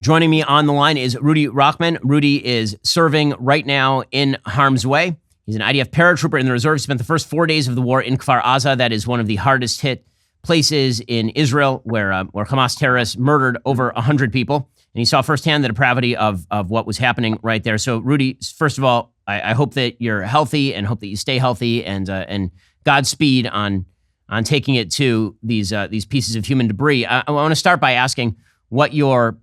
Joining me on the line is Rudy Rochman. Rudy is serving right now in harm's way. He's an IDF paratrooper in the reserve. He spent the first 4 days of the war in Kfar Aza. That is one of the hardest hit places in Israel where Hamas terrorists murdered over 100 people. And he saw firsthand the depravity of what was happening right there. So, Rudy, first of all, I hope that you're healthy and hope that you stay healthy, and Godspeed on taking it to these pieces of human debris. I want to start by asking what your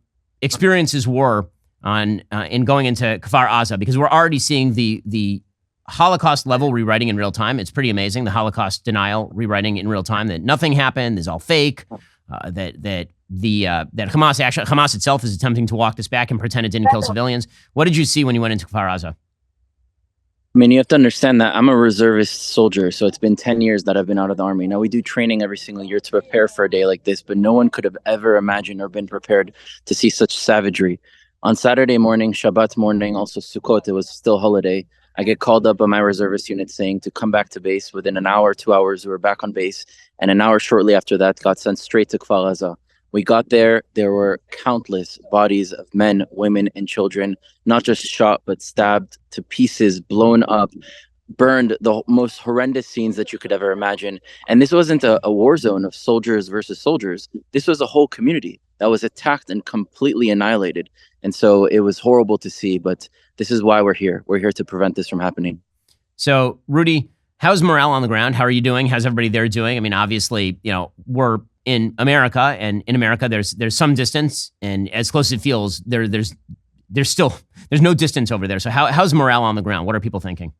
experiences were in going into Kfar Aza, because we're already seeing the Holocaust level rewriting in real time. It's pretty amazing. The Holocaust denial rewriting in real time, that nothing happened, is all fake, that Hamas itself is attempting to walk this back and pretend it didn't kill civilians. What did you see when you went into Kfar Aza? I mean, you have to understand that I'm a reservist soldier, so it's been 10 years that I've been out of the army. Now, we do training every single year to prepare for a day like this, but no one could have ever imagined or been prepared to see such savagery. On Saturday morning, Shabbat morning, also Sukkot, it was still holiday, I get called up by my reservist unit saying to come back to base. Within an hour, 2 hours, we were back on base, and an hour shortly after that, got sent straight to Kfar Aza. We got there were countless bodies of men, women, and children, not just shot, but stabbed to pieces, blown up, burned, the most horrendous scenes that you could ever imagine. And this wasn't a war zone of soldiers versus soldiers. This was a whole community that was attacked and completely annihilated. And so it was horrible to see, but this is why we're here. We're here to prevent this from happening. So, Rudy, how's morale on the ground? How are you doing? How's everybody there doing? I mean, obviously, we're in America, and in America, there's some distance, and as close as it feels, there's no distance over there. So how's morale on the ground? What are people thinking?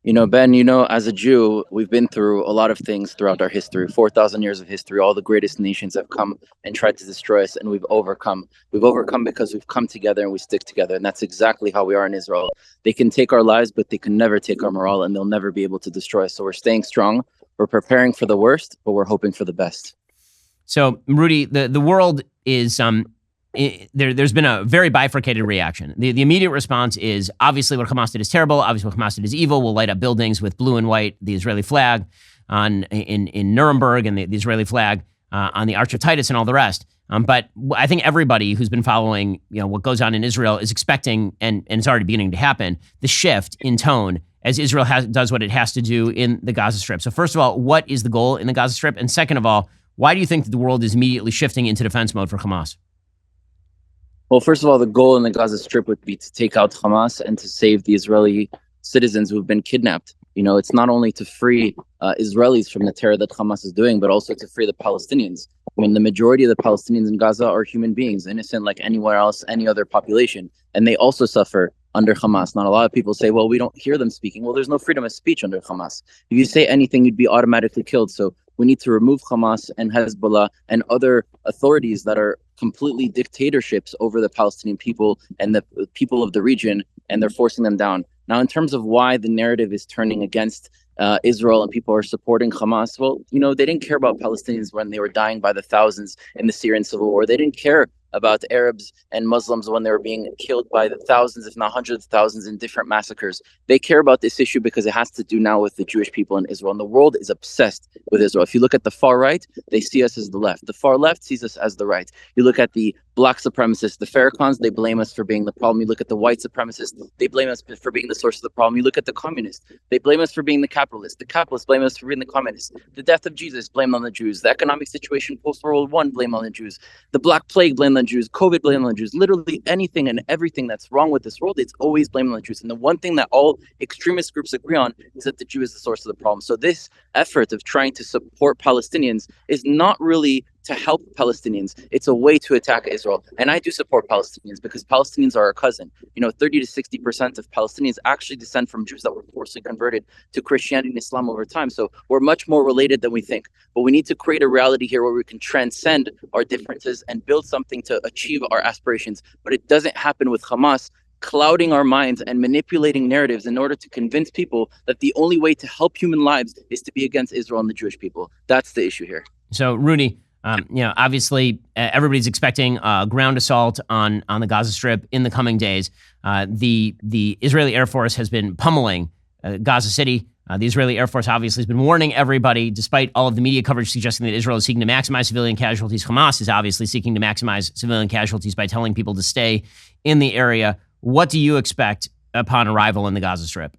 Ben, as a Jew, we've been through a lot of things throughout our history. 4,000 years of history, all the greatest nations have come and tried to destroy us, and we've overcome. We've overcome because we've come together and we stick together, and that's exactly how we are in Israel. They can take our lives, but they can never take our morale, and they'll never be able to destroy us. So we're staying strong. We're preparing for the worst, but we're hoping for the best. So, Rudy, the world is there's been a very bifurcated reaction. The immediate response is obviously what Hamas did is terrible. Obviously what Hamas did is evil. We'll light up buildings with blue and white, the Israeli flag in Nuremberg, and the Israeli flag on the Arch of Titus and all the rest. But I think everybody who's been following what goes on in Israel is expecting, and it's already beginning to happen, the shift in tone as Israel does what it has to do in the Gaza Strip. So first of all, what is the goal in the Gaza Strip? And second of all, why do you think that the world is immediately shifting into defense mode for Hamas? Well, first of all, the goal in the Gaza Strip would be to take out Hamas and to save the Israeli citizens who have been kidnapped. It's not only to free Israelis from the terror that Hamas is doing, but also to free the Palestinians. I mean, the majority of the Palestinians in Gaza are human beings, innocent like anywhere else, any other population. And they also suffer under Hamas. Not a lot of people say, well, we don't hear them speaking. Well, there's no freedom of speech under Hamas. If you say anything, you'd be automatically killed. So we need to remove Hamas and Hezbollah and other authorities that are completely dictatorships over the Palestinian people and the people of the region, and they're forcing them down. Now, in terms of why the narrative is turning against Israel and people are supporting Hamas, well, they didn't care about Palestinians when they were dying by the thousands in the Syrian civil war. They didn't care about Arabs and Muslims when they were being killed by the thousands, if not hundreds of thousands, in different massacres. They care about this issue because it has to do now with the Jewish people in Israel. And the world is obsessed with Israel. If you look at the far right, they see us as the left. The far left sees us as the right. You look at the black supremacists, the Farrakhan's, they blame us for being the problem. You look at the white supremacists, they blame us for being the source of the problem. You look at the communists, they blame us for being the capitalists. The capitalists blame us for being the communists. The death of Jesus, blame on the Jews. The economic situation post-World War I, blame on the Jews. The Black Plague, blame on the Jews. COVID, blame on the Jews. Literally anything and everything that's wrong with this world, it's always blame on the Jews. And the one thing that all extremist groups agree on is that the Jew is the source of the problem. So this effort of trying to support Palestinians is not really to help Palestinians. It's a way to attack Israel. And I do support Palestinians because Palestinians are our cousin. 30 to 60% of Palestinians actually descend from Jews that were forcibly converted to Christianity and Islam over time. So we're much more related than we think. But we need to create a reality here where we can transcend our differences and build something to achieve our aspirations. But it doesn't happen with Hamas clouding our minds and manipulating narratives in order to convince people that the only way to help human lives is to be against Israel and the Jewish people. That's the issue here. So, Rudy, obviously everybody's expecting a ground assault on the Gaza Strip in the coming days. The Israeli Air Force has been pummeling Gaza City The Israeli Air Force obviously has been warning everybody, despite all of the media coverage suggesting that Israel is seeking to maximize civilian casualties. Hamas is obviously seeking to maximize civilian casualties by telling people to stay in the area. What do you expect upon arrival in the Gaza Strip?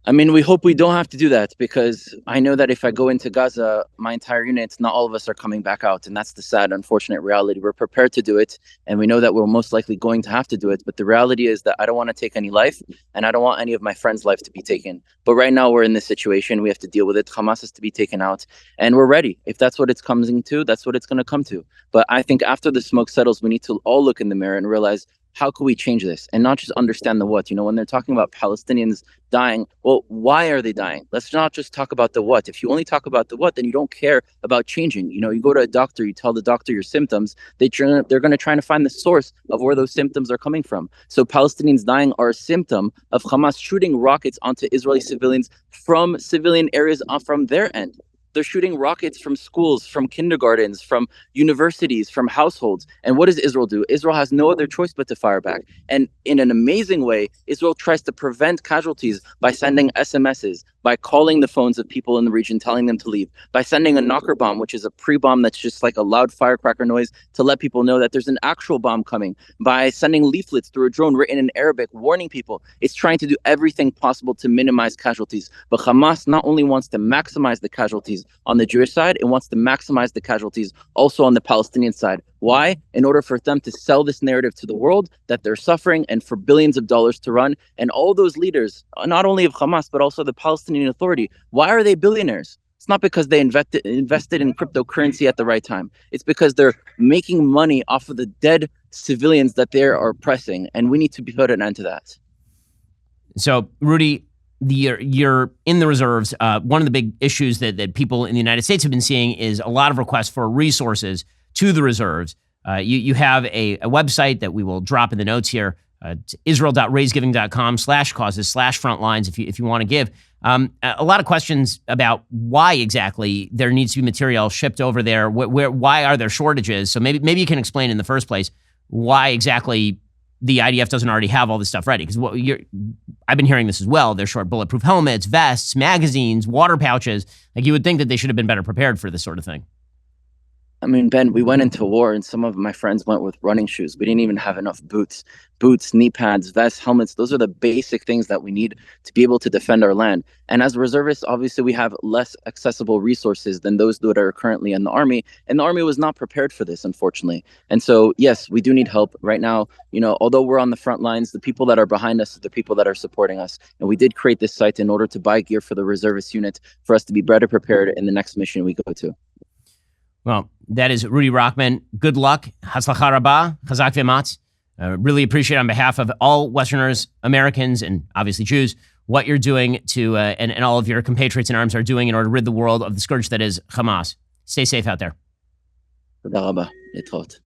I mean, we hope we don't have to do that, because I know that if I go into Gaza, my entire unit, not all of us are coming back out. And that's the sad, unfortunate reality. We're prepared to do it, and we know that we're most likely going to have to do it. But the reality is that I don't want to take any life, and I don't want any of my friends' life to be taken. But right now we're in this situation. We have to deal with it. Hamas is to be taken out, and we're ready. If that's what it's coming to, that's what it's going to come to. But I think after the smoke settles, we need to all look in the mirror and realize, how can we change this, and not just understand the what? When they're talking about Palestinians dying, well, why are they dying? Let's not just talk about the what. If you only talk about the what, then you don't care about changing. You go to a doctor, you tell the doctor your symptoms, they're going to try to find the source of where those symptoms are coming from. So Palestinians dying are a symptom of Hamas shooting rockets onto Israeli civilians from civilian areas from their end. They're shooting rockets from schools, from kindergartens, from universities, from households. And what does Israel do? Israel has no other choice but to fire back. And in an amazing way, Israel tries to prevent casualties by sending SMSs, by calling the phones of people in the region, telling them to leave, by sending a knocker bomb, which is a pre-bomb that's just like a loud firecracker noise to let people know that there's an actual bomb coming, by sending leaflets through a drone written in Arabic, warning people. It's trying to do everything possible to minimize casualties. But Hamas not only wants to maximize the casualties on the Jewish side, it wants to maximize the casualties also on the Palestinian side. Why? In order for them to sell this narrative to the world that they're suffering, and for billions of dollars to run. And all those leaders, not only of Hamas, but also the Palestinian Authority, why are they billionaires? It's not because they invested in cryptocurrency at the right time. It's because they're making money off of the dead civilians that they are oppressing. And we need to put an end to that. So, Rudy, you're in the reserves. One of the big issues that people in the United States have been seeing is a lot of requests for resources to the reserves. You have a website that we will drop in the notes here, israel.raisegiving.com/causes/frontlines if you want to give. A lot of questions about why exactly there needs to be material shipped over there. Why are there shortages? So maybe you can explain in the first place why exactly the IDF doesn't already have all this stuff ready. Because I've been hearing this as well. They're short bulletproof helmets, vests, magazines, water pouches. Like, you would think that they should have been better prepared for this sort of thing. I mean, Ben, we went into war and some of my friends went with running shoes. We didn't even have enough boots, knee pads, vests, helmets. Those are the basic things that we need to be able to defend our land. And as reservists, obviously, we have less accessible resources than those that are currently in the Army. And the Army was not prepared for this, unfortunately. And so, yes, we do need help right now. Although we're on the front lines, the people that are behind us are the people that are supporting us. And we did create this site in order to buy gear for the reservist unit for us to be better prepared in the next mission we go to. Well, that is Rudy Rochman. Good luck. Hatzlacha rabah. Chazak v'ematz. Really appreciate on behalf of all Westerners, Americans, and obviously Jews, what you're doing to, and all of your compatriots in arms are doing in order to rid the world of the scourge that is Hamas. Stay safe out there. Toda rabah. להתראות.